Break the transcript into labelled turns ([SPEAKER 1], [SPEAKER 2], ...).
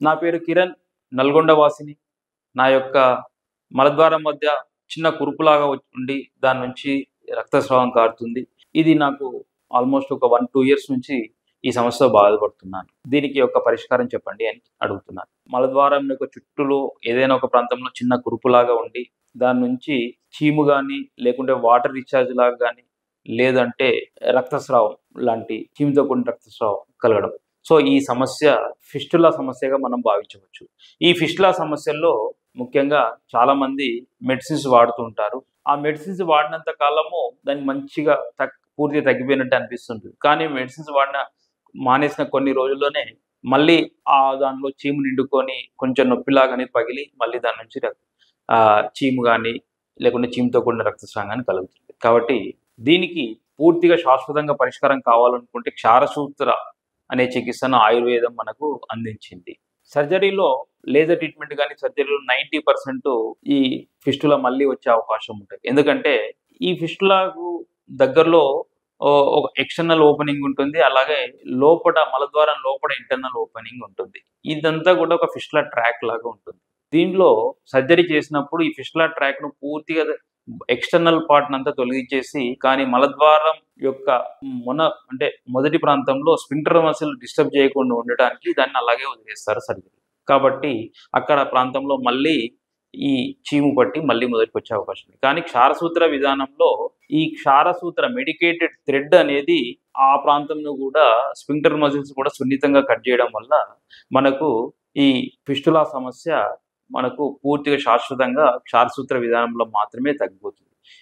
[SPEAKER 1] నా పేరు కిరణ్, నల్గొండ వాసిని. నా యొక్క మలద్వారం మధ్య చిన్న కురుపులాగా ఉండి దాని నుంచి రక్తస్రావం కారుతుంది. ఇది నాకు ఆల్మోస్ట్ ఒక 1, 2 ఇయర్స్ నుంచి ఈ సమస్యతో బాధపడుతున్నాను. దీనికి ఒక పరిష్కారం చెప్పండి అని అడుగుతున్నాను. మలద్వారం యొక్క చుట్టూలో ఏదైనా ఒక ప్రాంతంలో చిన్న కురుపులాగా ఉండి దాని నుంచి చీము గాని, లేకుంటే వాటర్ డిశ్చార్జ్ లాగా గాని, లేదంటే రక్తస్రావం లాంటి చీముతో కూడిన రక్తస్రావం కలగడం. సో, ఈ సమస్య ఫిస్టులా సమస్యగా మనం భావించవచ్చు. ఈ ఫిస్టులా సమస్యల్లో ముఖ్యంగా చాలామంది మెడిసిన్స్ వాడుతూ ఉంటారు. ఆ మెడిసిన్స్ వాడినంత కాలము దానికి మంచిగా పూర్తిగా తగ్గిపోయినట్టు అనిపిస్తుంటుంది. కానీ మెడిసిన్స్ మానేసిన కొన్ని రోజుల్లోనే మళ్ళీ దానిలో చీము నిండుకొని కొంచెం నొప్పిలాగా అనేది పగిలి మళ్ళీ దాని నుంచి చీము గాని, లేకుంటే చీముతో కూడిన రక్తస్రావం గాని కలుగుతుంది. కాబట్టి దీనికి పూర్తిగా శాశ్వతంగా పరిష్కారం కావాలనుకుంటే క్షారసూత్ర అనే చికిత్సను ఆయుర్వేదం మనకు అందించింది. సర్జరీలో లేజర్ ట్రీట్మెంట్ గాని, సర్జరీలో 90% ఈ ఫిస్టులా మళ్ళీ వచ్చే అవకాశం ఉంటది. ఎందుకంటే ఈ ఫిస్టులాకు దగ్గరలో ఒక ఎక్స్టర్నల్ ఓపెనింగ్ ఉంటుంది. అలాగే లోపట మలద్వారం లోపల ఇంటర్నల్ ఓపెనింగ్ ఉంటుంది. ఇదంతా కూడా ఒక ఫిస్టులా ట్రాక్ లాగా ఉంటుంది. దీనిలో సర్జరీ చేసినప్పుడు ఈ ఫిస్టులా ట్రాక్‌ను పూర్తిగా ఎక్స్టర్నల్ పార్ట్‌నంతా తొలగించేసి, కానీ మలద్వారం యొక్క అంటే మొదటి ప్రాంతంలో స్ఫింక్టర్ మసిల్ డిస్టర్బ్ చేయకుండా ఉండటానికి దాన్ని అలాగే వదిలేస్తారు సర్జరీ. కాబట్టి అక్కడ ప్రాంతంలో మళ్ళీ ఈ చీము పట్టి మళ్ళీ మొదటికొచ్చే అవకాశం ఉంది. కానీ క్షారసూత్ర విధానంలో ఈ క్షారసూత్ర మెడికేటెడ్ థ్రెడ్ అనేది ఆ ప్రాంతంలో కూడా స్ఫింక్టర్ మజిల్స్ కూడా సున్నితంగా కట్ చేయడం వల్ల మనకు ఈ ఫిస్టులా సమస్య మనకు పూర్తిగా శాశ్వతంగా క్షారసూత్ర విధానంలో మాత్రమే తగ్గిపోతుంది.